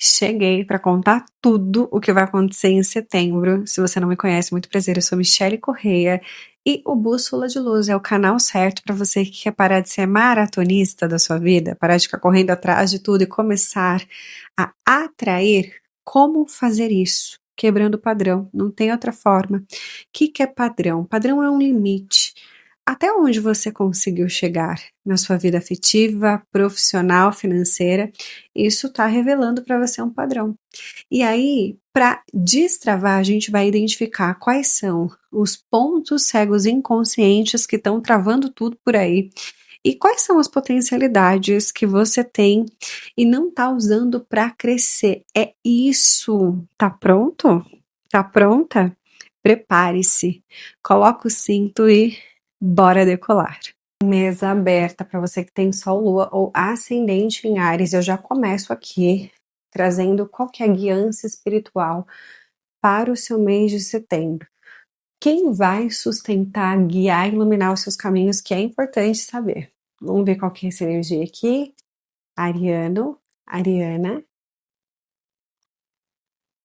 Cheguei para contar tudo o que vai acontecer em setembro. Se você não me conhece, muito prazer, eu sou Michele Correia e o Bússola de Luz é o canal certo para você que quer parar de ser maratonista da sua vida, parar de ficar correndo atrás de tudo e começar a atrair. Como fazer isso? Quebrando o padrão, não tem outra forma. O que é padrão? Padrão é um limite. Até onde você conseguiu chegar na sua vida afetiva, profissional, financeira, isso está revelando para você um padrão. E aí, para destravar, a gente vai identificar quais são os pontos cegos inconscientes que estão travando tudo por aí e quais são as potencialidades que você tem e não está usando para crescer. É isso. Tá pronto? Tá pronta? Prepare-se. Coloca o cinto e bora decolar. Mesa aberta para você que tem Sol, Lua ou Ascendente em Áries. Eu já começo aqui trazendo qual que é a guiança espiritual para o seu mês de setembro. Quem vai sustentar, guiar e iluminar os seus caminhos, que é importante saber. Vamos ver qual que é essa energia aqui. Ariano, Ariana.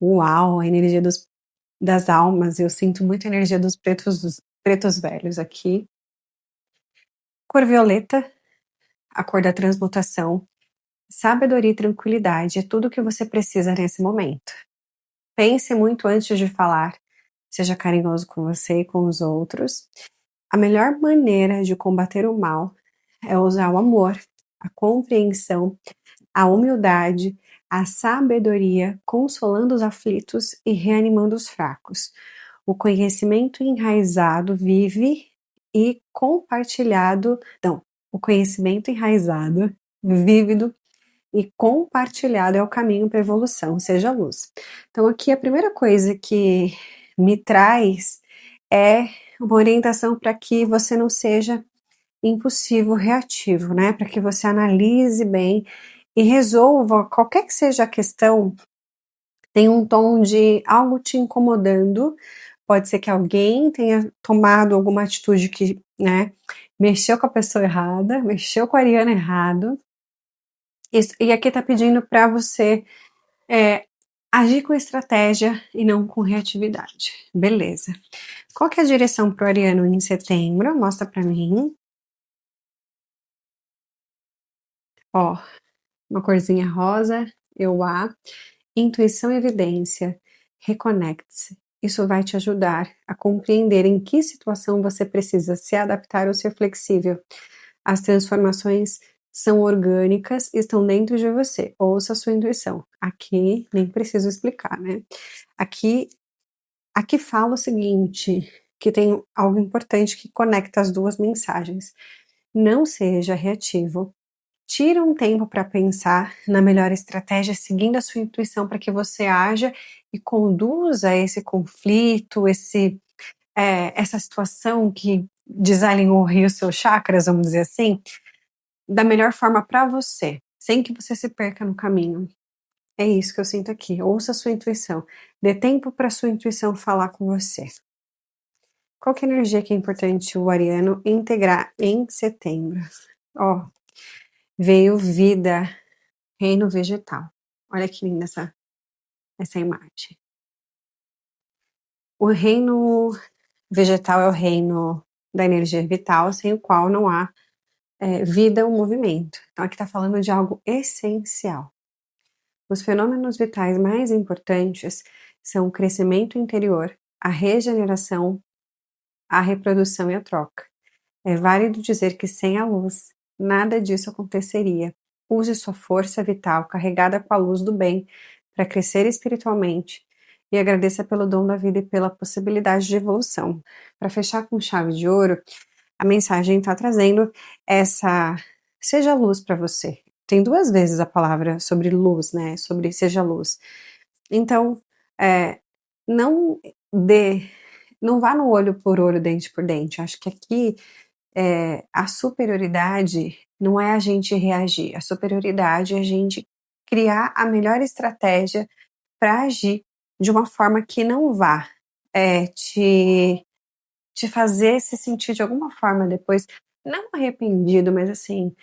Uau, a energia das almas. Eu sinto muita energia dos pretos velhos aqui. Cor violeta, a cor da transmutação. Sabedoria e tranquilidade é tudo o que você precisa nesse momento. Pense muito antes de falar. Seja carinhoso com você e com os outros. A melhor maneira de combater o mal é usar o amor, a compreensão, a humildade, a sabedoria, consolando os aflitos e reanimando os fracos. O conhecimento enraizado vive e compartilhado. Não, o conhecimento enraizado, vívido e compartilhado é o caminho para a evolução, seja luz. Então, aqui a primeira coisa que me traz é uma orientação para que você não seja impulsivo, reativo, né? Para que você analise bem e resolva qualquer que seja a questão. Tem um tom de algo te incomodando. Pode ser que alguém tenha tomado alguma atitude que, né, mexeu com a pessoa errada, mexeu com a Ariana errado. E aqui tá pedindo para você agir com estratégia e não com reatividade. Beleza. Qual que é a direção pro Ariano em setembro? Mostra para mim. Ó, uma corzinha rosa, EUA, intuição e evidência. Reconecte-se. Isso vai te ajudar a compreender em que situação você precisa se adaptar ou ser flexível. As transformações são orgânicas e estão dentro de você. Ouça a sua intuição. Aqui nem preciso explicar, né? Aqui fala o seguinte, que tem algo importante que conecta as duas mensagens. Não seja reativo. Tira um tempo para pensar na melhor estratégia, seguindo a sua intuição para que você haja e conduza esse conflito, essa situação que desalinhou os seus chakras, vamos dizer assim, da melhor forma para você, sem que você se perca no caminho. É isso que eu sinto aqui. Ouça a sua intuição. Dê tempo para a sua intuição falar com você. Qual que é a energia que é importante o ariano integrar em setembro? Ó, veio vida, reino vegetal. Olha que linda essa imagem. O reino vegetal é o reino da energia vital, sem o qual não há vida ou movimento. Então aqui está falando de algo essencial. Os fenômenos vitais mais importantes são o crescimento interior, a regeneração, a reprodução e a troca. É válido dizer que sem a luz, nada disso aconteceria. Use sua força vital carregada com a luz do bem para crescer espiritualmente e agradeça pelo dom da vida e pela possibilidade de evolução. Para fechar com chave de ouro, a mensagem está trazendo seja luz para você. Tem duas vezes a palavra sobre luz, né? Sobre seja luz. Então, não vá no olho por olho, dente por dente. Acho que aqui a superioridade não é a gente reagir. A superioridade é a gente criar a melhor estratégia para agir de uma forma que não vá te fazer se sentir de alguma forma depois, não arrependido, mas assim,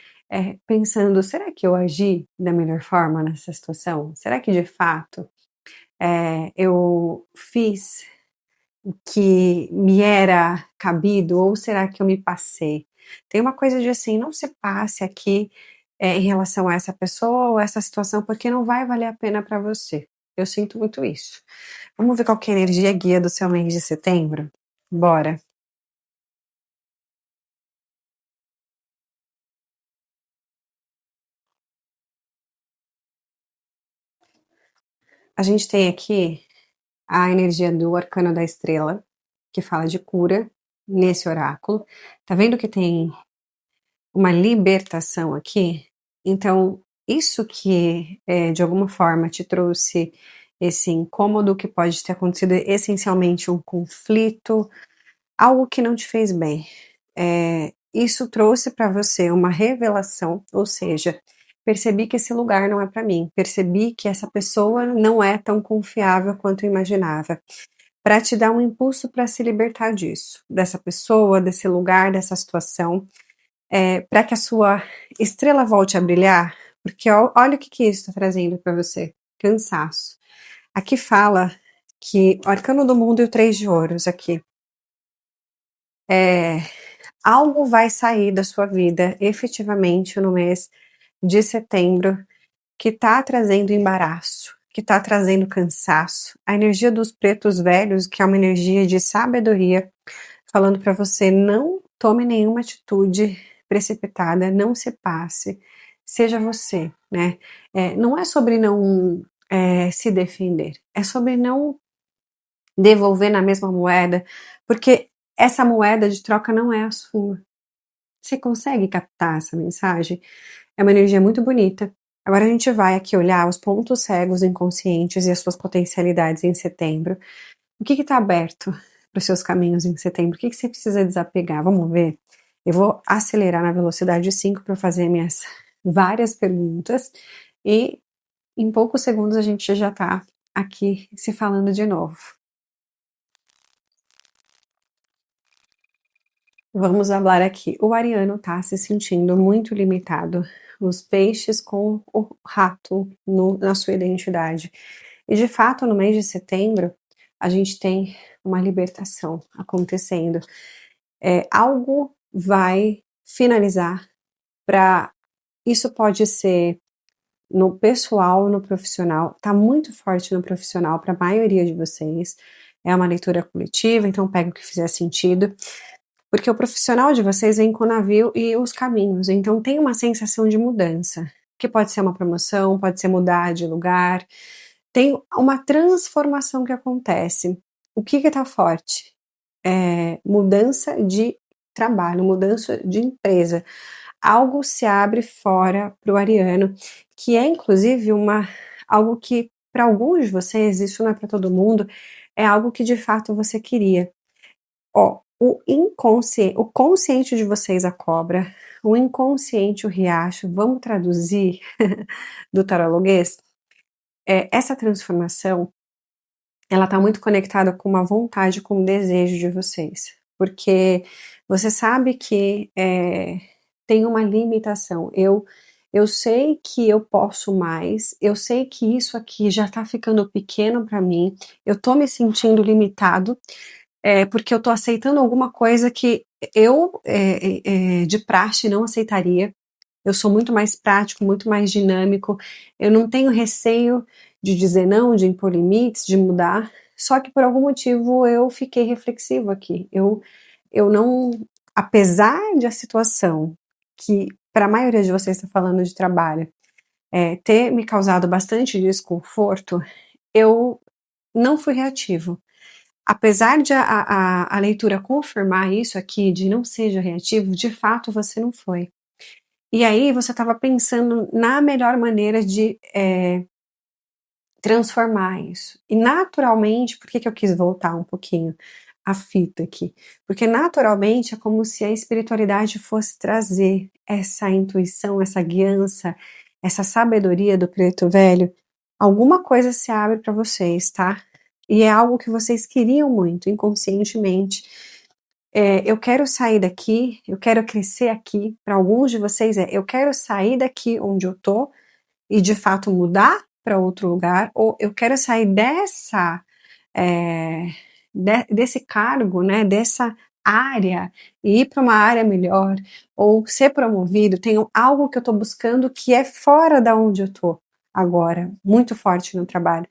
pensando: "Será que eu agi da melhor forma nessa situação? Será que de fato, eu fiz o que me era cabido ou será que eu me passei?". Tem uma coisa de assim, não se passe aqui, em relação a essa pessoa ou essa situação, porque não vai valer a pena para você. Eu sinto muito isso. Vamos ver qual que é a energia guia do seu mês de setembro? Bora. A gente tem aqui a energia do arcano da estrela, que fala de cura nesse oráculo. Tá vendo que tem uma libertação aqui? Então, isso que, de alguma forma te trouxe esse incômodo que pode ter acontecido essencialmente um conflito, algo que não te fez bem. Isso trouxe para você uma revelação, ou seja, percebi que esse lugar não é para mim, percebi que essa pessoa não é tão confiável quanto eu imaginava, para te dar um impulso para se libertar disso, dessa pessoa, desse lugar, dessa situação, para que a sua estrela volte a brilhar, porque olha o que que isso está trazendo para você, cansaço. Aqui fala que o arcano do mundo e o três de ouros aqui. É, algo vai sair da sua vida efetivamente no mês de setembro que está trazendo embaraço, que está trazendo cansaço. A energia dos pretos velhos, que é uma energia de sabedoria, falando para você: não tome nenhuma atitude precipitada, não se passe, seja você, né? Não é sobre não se defender, é sobre não devolver na mesma moeda, porque essa moeda de troca não é a sua. Você consegue captar essa mensagem? É uma energia muito bonita. Agora a gente vai aqui olhar os pontos cegos inconscientes e as suas potencialidades em setembro. O que está aberto para os seus caminhos em setembro? O que você precisa desapegar? Vamos ver? Eu vou acelerar na velocidade 5 para fazer minhas várias perguntas e em poucos segundos a gente já está aqui se falando de novo. Vamos falar aqui. O ariano está se sentindo muito limitado. Os peixes com o rato na sua identidade. E de fato, no mês de setembro, a gente tem uma libertação acontecendo. Algo vai finalizar para. Isso pode ser no pessoal, no profissional. Está muito forte no profissional para a maioria de vocês. É uma leitura coletiva, então pega o que fizer sentido. Porque o profissional de vocês vem com o navio e os caminhos, então tem uma sensação de mudança, que pode ser uma promoção, pode ser mudar de lugar, tem uma transformação que acontece. O que está forte? Mudança de trabalho, mudança de empresa. Algo se abre fora para o ariano, que é inclusive algo que para alguns de vocês, isso não é para todo mundo, é algo que de fato você queria. Ó, o consciente de vocês a cobra, o inconsciente o riacho, vamos traduzir do tarologuês? Essa transformação, ela tá muito conectada com uma vontade, com um desejo de vocês, porque você sabe que tem uma limitação. Eu sei que eu posso mais, eu sei que isso aqui já tá ficando pequeno para mim, eu tô me sentindo limitado, porque eu tô aceitando alguma coisa que eu, de praxe, não aceitaria. Eu sou muito mais prático, muito mais dinâmico. Eu não tenho receio de dizer não, de impor limites, de mudar. Só que por algum motivo eu fiquei reflexivo aqui. Eu não, apesar de a situação que para a maioria de vocês está falando de trabalho, ter me causado bastante desconforto, eu não fui reativo. Apesar de a leitura confirmar isso aqui, de não seja reativo, de fato você não foi. E aí você estava pensando na melhor maneira de transformar isso. E naturalmente, por que que eu quis voltar um pouquinho a fita aqui? Porque naturalmente é como se a espiritualidade fosse trazer essa intuição, essa guiança, essa sabedoria do preto velho. Alguma coisa se abre para vocês, tá? E é algo que vocês queriam muito, inconscientemente. Eu quero sair daqui, eu quero crescer aqui. Para alguns de vocês eu quero sair daqui onde eu tô e de fato mudar para outro lugar, ou eu quero sair desse cargo, né, dessa área e ir para uma área melhor, ou ser promovido. Tenho algo que eu estou buscando que é fora da onde eu estou agora, muito forte no trabalho.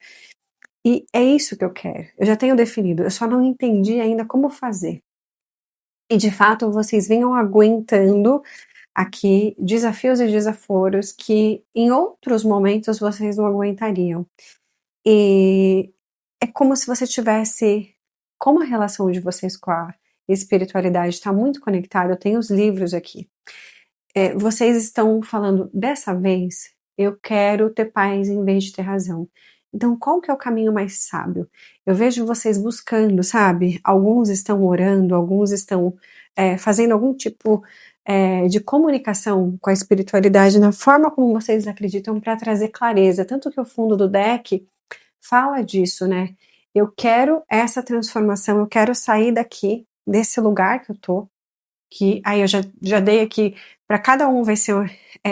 E é isso que eu quero. Eu já tenho definido, eu só não entendi ainda como fazer. E de fato vocês venham aguentando aqui desafios e desaforos que em outros momentos vocês não aguentariam. E é como se você tivesse, como a relação de vocês com a espiritualidade está muito conectada, eu tenho os livros aqui. Vocês estão falando, dessa vez, eu quero ter paz em vez de ter razão. Então, qual que é o caminho mais sábio? Eu vejo vocês buscando, sabe? Alguns estão orando, alguns estão fazendo algum tipo de comunicação com a espiritualidade na forma como vocês acreditam para trazer clareza. Tanto que o fundo do deck fala disso, né? Eu quero essa transformação, eu quero sair daqui, desse lugar que eu tô, que aí eu já dei aqui, para cada um vai ser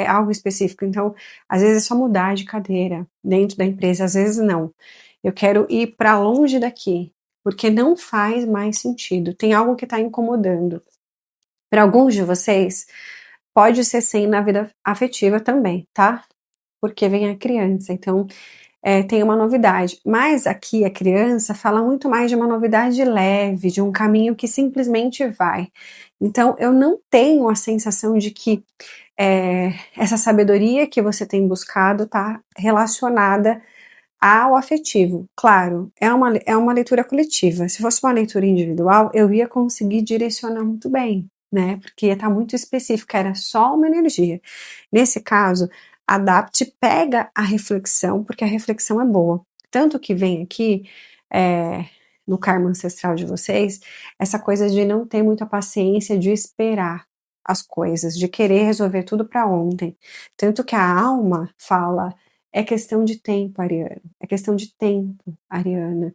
algo específico, então às vezes é só mudar de cadeira dentro da empresa, às vezes não. Eu quero ir para longe daqui, porque não faz mais sentido, tem algo que está incomodando. Para alguns de vocês, pode ser sim na vida afetiva também, tá? Porque vem a criança, então tem uma novidade. Mas aqui a criança fala muito mais de uma novidade leve, de um caminho que simplesmente vai. Então eu não tenho a sensação de que essa sabedoria que você tem buscado está relacionada ao afetivo. Claro, é uma leitura coletiva. Se fosse uma leitura individual, eu ia conseguir direcionar muito bem, né? Porque ia estar muito específica, era só uma energia. Nesse caso, adapte, pega a reflexão, porque a reflexão é boa. Tanto que vem aqui, no karma ancestral de vocês, essa coisa de não ter muita paciência de esperar as coisas, de querer resolver tudo para ontem. Tanto que a alma fala, é questão de tempo, Ariana. É questão de tempo, Ariana.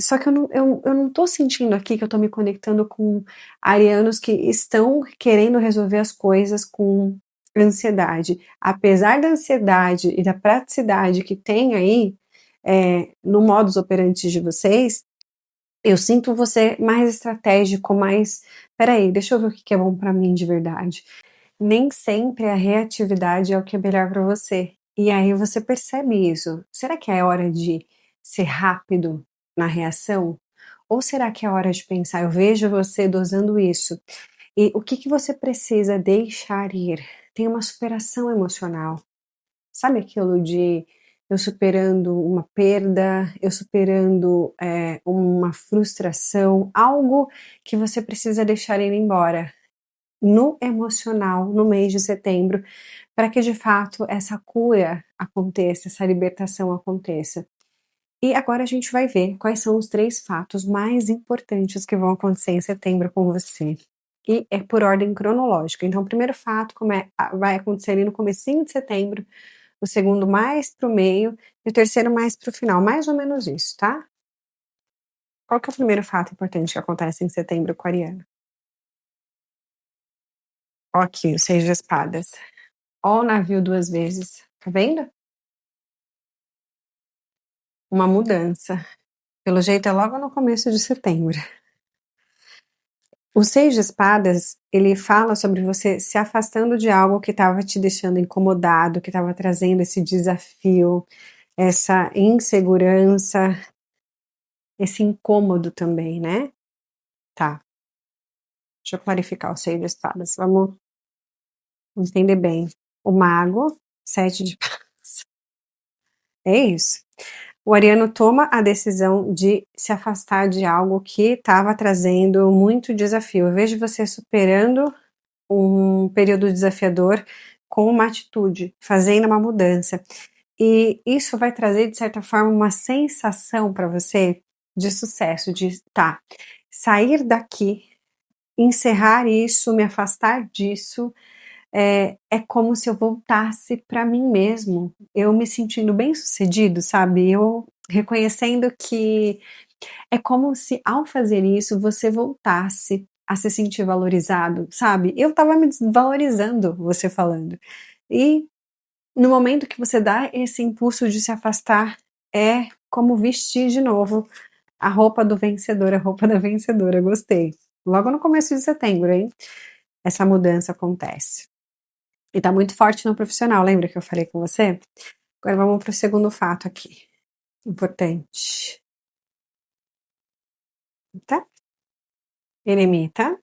Só que eu não tô sentindo aqui que eu tô me conectando com arianos que estão querendo resolver as coisas com ansiedade. Apesar da ansiedade e da praticidade que tem aí, no modus operandi de vocês, eu sinto você mais estratégico, mais. Peraí, deixa eu ver o que é bom pra mim de verdade. Nem sempre a reatividade é o que é melhor para você. E aí você percebe isso. Será que é hora de ser rápido na reação? Ou será que é hora de pensar? Eu vejo você dosando isso. E o que você precisa deixar ir? Tem uma superação emocional. Sabe aquilo de eu superando uma perda, eu superando uma frustração, algo que você precisa deixar ir embora no emocional no mês de setembro, para que de fato essa cura aconteça, essa libertação aconteça. E agora a gente vai ver quais são os 3 fatos mais importantes que vão acontecer em setembro com você. E é por ordem cronológica. Então, o primeiro fato vai acontecer ali no comecinho de setembro, o segundo mais para o meio e o terceiro mais para o final, mais ou menos isso, tá? Qual que é o primeiro fato importante que acontece em setembro com a Ariana? Ó aqui, o 6 de espadas. Ó o navio 2 vezes, tá vendo? Uma mudança. Pelo jeito é logo no começo de setembro. O 6 de espadas, ele fala sobre você se afastando de algo que estava te deixando incomodado, que estava trazendo esse desafio, essa insegurança, esse incômodo também, né? Tá, deixa eu clarificar o 6 de espadas, vamos entender bem. O mago, 7 de espadas. É isso. O ariano toma a decisão de se afastar de algo que estava trazendo muito desafio. Eu vejo você superando um período desafiador com uma atitude, fazendo uma mudança. E isso vai trazer, de certa forma, uma sensação para você de sucesso, de sair daqui, encerrar isso, me afastar disso, é como se eu voltasse para mim mesmo, eu me sentindo bem-sucedido, sabe? Eu reconhecendo que É como se ao fazer isso, você voltasse a se sentir valorizado, sabe. Eu estava me desvalorizando, você falando. E no momento que você dá esse impulso de se afastar, é como vestir de novo a roupa do vencedor, a roupa da vencedora, gostei. Logo no começo de setembro, hein, essa mudança acontece. E tá muito forte no profissional, lembra que eu falei com você? Agora vamos para o segundo fato aqui, importante. Tá? Eremita.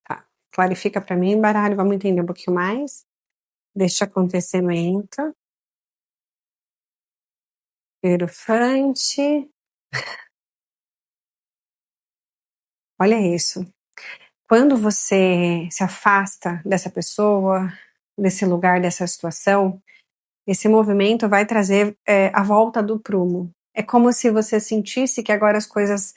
Tá. Clarifica para mim, baralho, vamos entender um pouquinho mais. Deixa acontecer lento. Hierofante. Olha isso. Quando você se afasta dessa pessoa, desse lugar, dessa situação, esse movimento vai trazer a volta do prumo. É como se você sentisse que agora as coisas,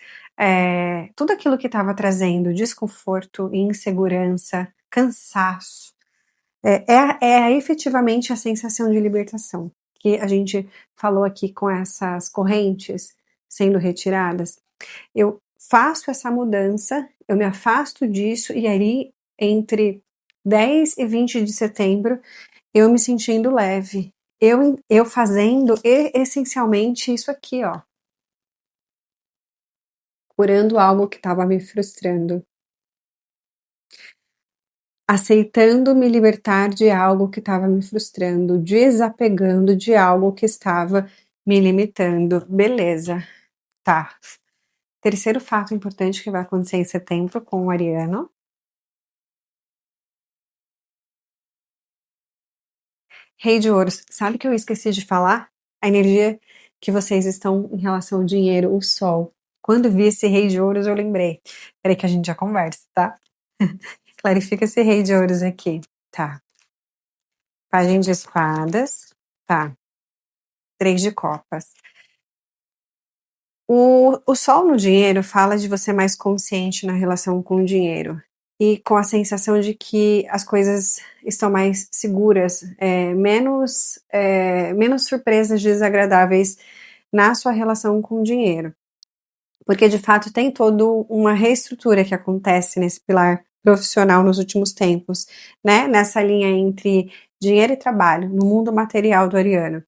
tudo aquilo que estava trazendo desconforto, insegurança, cansaço, é efetivamente a sensação de libertação que a gente falou aqui com essas correntes sendo retiradas. Eu faço essa mudança, eu me afasto disso, e aí, entre 10 e 20 de setembro, eu me sentindo leve. Eu fazendo essencialmente isso aqui, ó. Curando algo que estava me frustrando. Aceitando me libertar de algo que estava me frustrando, desapegando de algo que estava me limitando. Beleza, tá. Terceiro fato importante que vai acontecer em setembro com o ariano. Rei de ouros, sabe que eu esqueci de falar? A energia que vocês estão em relação ao dinheiro, o sol. Quando vi esse rei de ouros, eu lembrei. Peraí que a gente já conversa, tá? Clarifica esse rei de ouros aqui. Tá. Pajem de espadas. Tá. 3 de copas. O sol no dinheiro fala de você mais consciente na relação com o dinheiro. E com a sensação de que as coisas estão mais seguras, menos surpresas desagradáveis na sua relação com o dinheiro. Porque de fato tem toda uma reestrutura que acontece nesse pilar profissional nos últimos tempos, né? Nessa linha entre dinheiro e trabalho, no mundo material do ariano.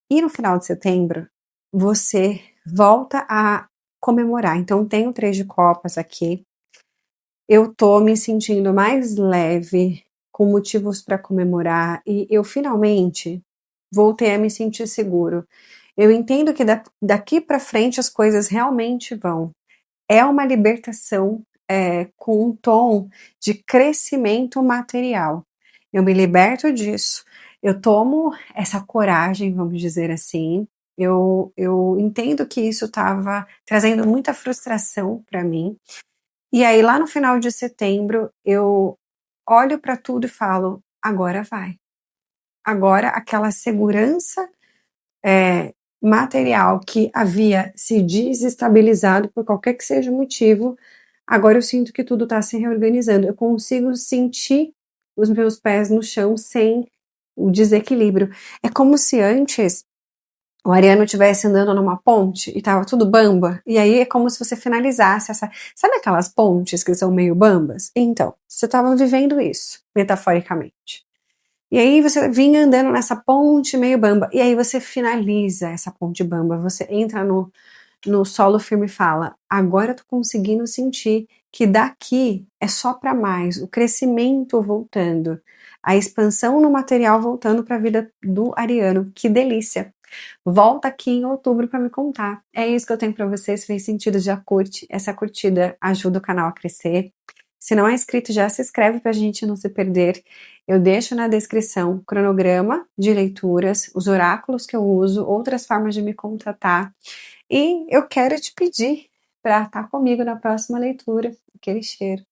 E no final de setembro, você volta a comemorar. Então tem o 3 de copas aqui. Eu tô me sentindo mais leve, com motivos para comemorar, e eu finalmente voltei a me sentir seguro. Eu entendo que daqui para frente as coisas realmente vão. É uma libertação, com um tom de crescimento material. Eu me liberto disso, eu tomo essa coragem, vamos dizer assim, eu entendo que isso estava trazendo muita frustração para mim, e aí lá no final de setembro eu olho para tudo e falo: "Agora vai". Agora aquela segurança, material que havia se desestabilizado por qualquer que seja o motivo, agora eu sinto que tudo está se reorganizando. Eu consigo sentir os meus pés no chão sem o desequilíbrio. É como se antes o ariano estivesse andando numa ponte e estava tudo bamba, e aí é como se você finalizasse essa. Sabe aquelas pontes que são meio bambas? Então, você estava vivendo isso, metaforicamente. E aí você vinha andando nessa ponte meio bamba, e aí você finaliza essa ponte bamba, você entra no solo firme e fala: agora eu tô conseguindo sentir que daqui é só para mais, o crescimento voltando, a expansão no material voltando para a vida do ariano. Que delícia! Volta aqui em outubro para me contar. É isso que eu tenho para vocês. Se fez sentido, já curte. Essa curtida ajuda o canal a crescer. Se não é inscrito, já se inscreve para a gente não se perder. Eu deixo na descrição o cronograma de leituras, os oráculos que eu uso, outras formas de me contatar. E eu quero te pedir para estar comigo na próxima leitura. Aquele cheiro.